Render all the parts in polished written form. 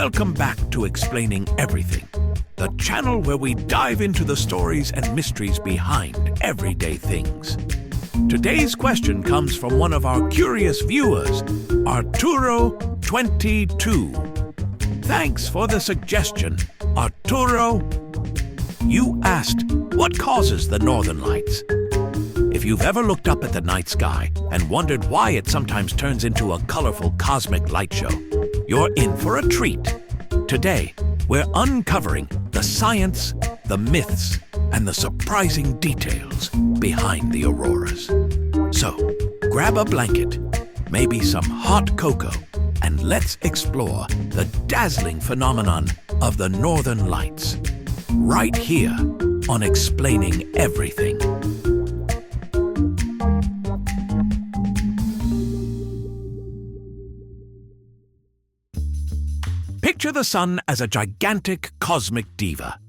Welcome back to Explaining Everything, the channel where we dive into the stories and mysteries behind everyday things. Today's question comes from one of our curious viewers, Arturo22. Thanks for the suggestion, Arturo. You asked, what causes the northern lights? If you've ever looked up at the night sky and wondered why it sometimes turns into a colorful cosmic light show, you're in for a treat. Today, we're uncovering the science, the myths, and the surprising details behind the auroras. So, grab a blanket, maybe some hot cocoa, and let's explore the dazzling phenomenon of the northern lights, right here on Explaining Everything. Picture the sun as a gigantic cosmic diva.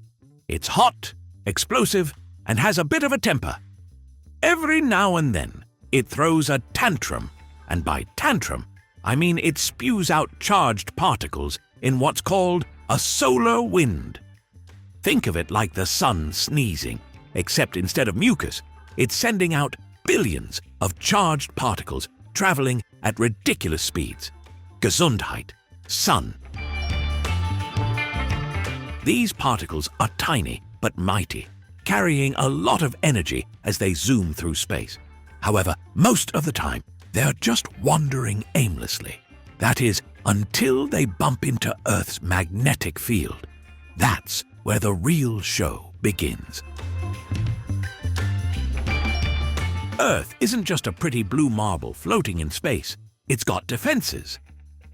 It's hot, explosive, and has a bit of a temper. Every now and then, it throws a tantrum, and by tantrum, I mean it spews out charged particles in what's called a solar wind. Think of it like the sun sneezing, except instead of mucus, it's sending out billions of charged particles traveling at ridiculous speeds. Gesundheit, sun. These particles are tiny but mighty, carrying a lot of energy as they zoom through space. However, most of the time, they're just wandering aimlessly. That is, until they bump into Earth's magnetic field. That's where the real show begins. Earth isn't just a pretty blue marble floating in space. It's got defenses.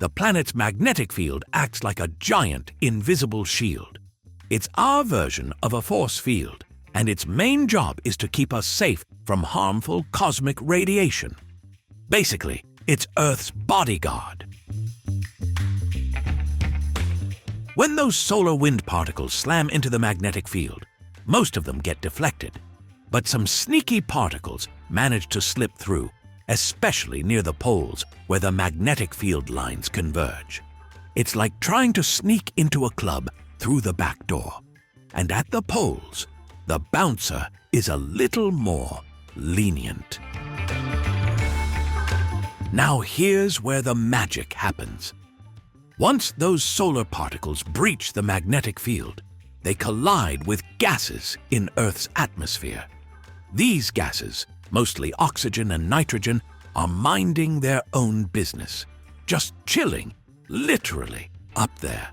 The planet's magnetic field acts like a giant, invisible shield. It's our version of a force field, and its main job is to keep us safe from harmful cosmic radiation. Basically, it's Earth's bodyguard. When those solar wind particles slam into the magnetic field, most of them get deflected. But some sneaky particles manage to slip through, especially near the poles where the magnetic field lines converge. It's like trying to sneak into a club through the back door. And at the poles, the bouncer is a little more lenient. Now here's where the magic happens. Once those solar particles breach the magnetic field, they collide with gases in Earth's atmosphere. These gases, mostly oxygen and nitrogen, are minding their own business, just chilling, literally, up there.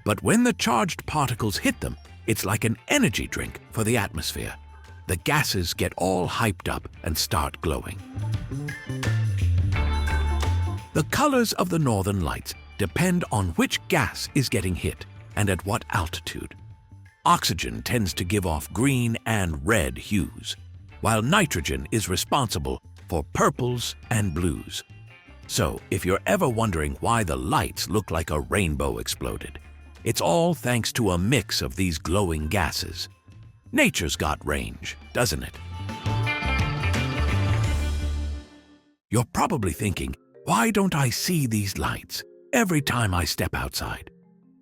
But when the charged particles hit them, it's like an energy drink for the atmosphere. The gases get all hyped up and start glowing. The colors of the northern lights depend on which gas is getting hit and at what altitude. Oxygen tends to give off green and red hues, while nitrogen is responsible for purples and blues. So, if you're ever wondering why the lights look like a rainbow exploded, it's all thanks to a mix of these glowing gases. Nature's got range, doesn't it? You're probably thinking, why don't I see these lights every time I step outside?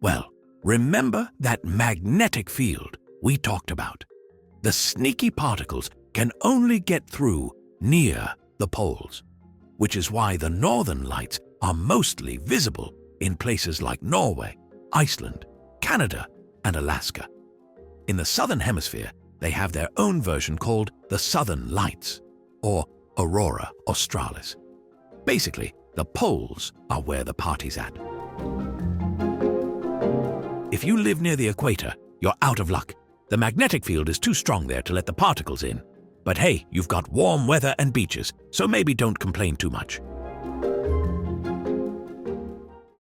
Well, remember that magnetic field we talked about. The sneaky particles can only get through near the poles, which is why the northern lights are mostly visible in places like Norway, Iceland, Canada, and Alaska. In the southern hemisphere, they have their own version called the Southern Lights, or Aurora Australis. Basically, the poles are where the party's at. If you live near the equator, you're out of luck. The magnetic field is too strong there to let the particles in. But hey, you've got warm weather and beaches, so maybe don't complain too much.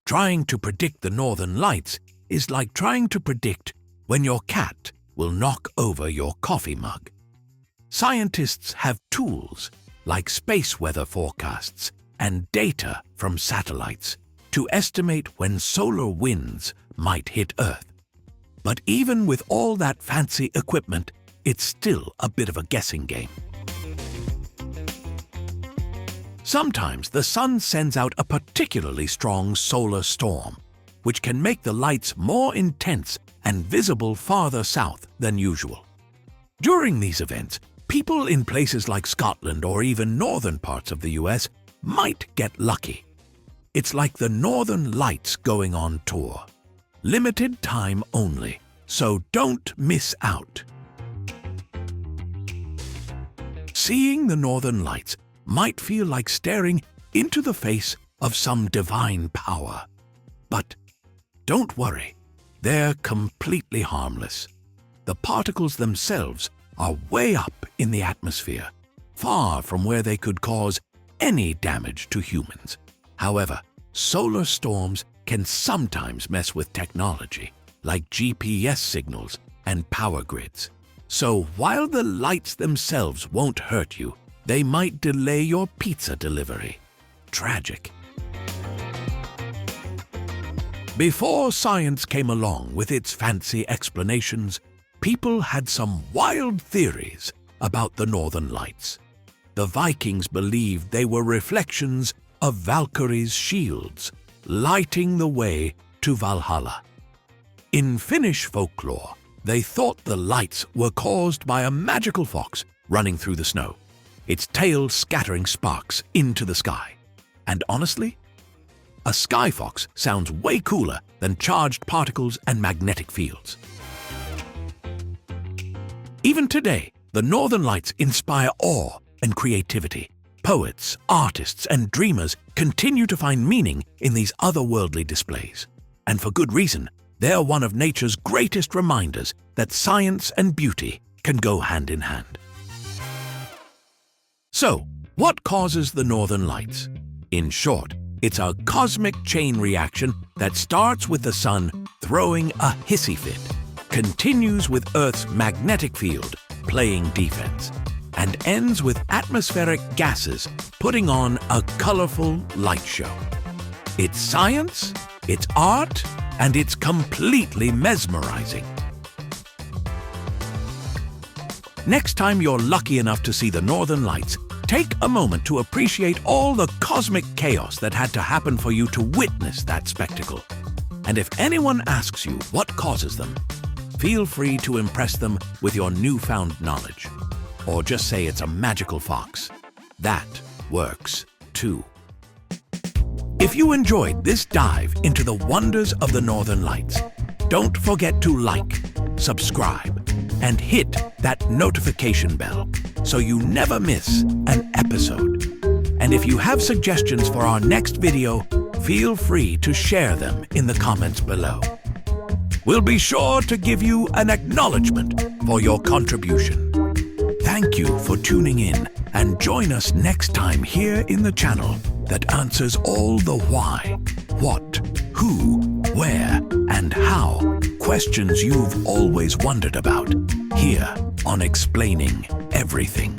Trying to predict the northern lights is like trying to predict when your cat will knock over your coffee mug. Scientists have tools like space weather forecasts and data from satellites to estimate when solar winds might hit Earth. But even with all that fancy equipment, it's still a bit of a guessing game. Sometimes the sun sends out a particularly strong solar storm, which can make the lights more intense and visible farther south than usual. During these events, people in places like Scotland or even northern parts of the US might get lucky. It's like the Northern Lights going on tour. Limited time only, so don't miss out. Seeing the Northern Lights might feel like staring into the face of some divine power. But don't worry, they're completely harmless. The particles themselves are way up in the atmosphere, far from where they could cause any damage to humans. However, solar storms can sometimes mess with technology, like GPS signals and power grids. So while the lights themselves won't hurt you, they might delay your pizza delivery. Tragic. Before science came along with its fancy explanations, people had some wild theories about the Northern Lights. The Vikings believed they were reflections of Valkyrie's shields, lighting the way to Valhalla. In Finnish folklore, they thought the lights were caused by a magical fox running through the snow, its tail scattering sparks into the sky. And honestly, a sky fox sounds way cooler than charged particles and magnetic fields. Even today, the Northern Lights inspire awe and creativity. Poets, artists, and dreamers continue to find meaning in these otherworldly displays. And for good reason, they're one of nature's greatest reminders that science and beauty can go hand in hand. So, what causes the Northern Lights? In short, it's a cosmic chain reaction that starts with the sun throwing a hissy fit, continues with Earth's magnetic field playing defense, and ends with atmospheric gases putting on a colorful light show. It's science, it's art, and it's completely mesmerizing. Next time you're lucky enough to see the Northern Lights, take a moment to appreciate all the cosmic chaos that had to happen for you to witness that spectacle. And if anyone asks you what causes them, feel free to impress them with your newfound knowledge. Or just say it's a magical fox. That works too. If you enjoyed this dive into the wonders of the Northern Lights, don't forget to like, subscribe, and hit that notification bell so you never miss an episode. And if you have suggestions for our next video, feel free to share them in the comments below. We'll be sure to give you an acknowledgement for your contribution. Thank you for tuning in, and join us next time here in the channel that answers all the why, what, who, where, and how questions you've always wondered about, here on Explaining Everything.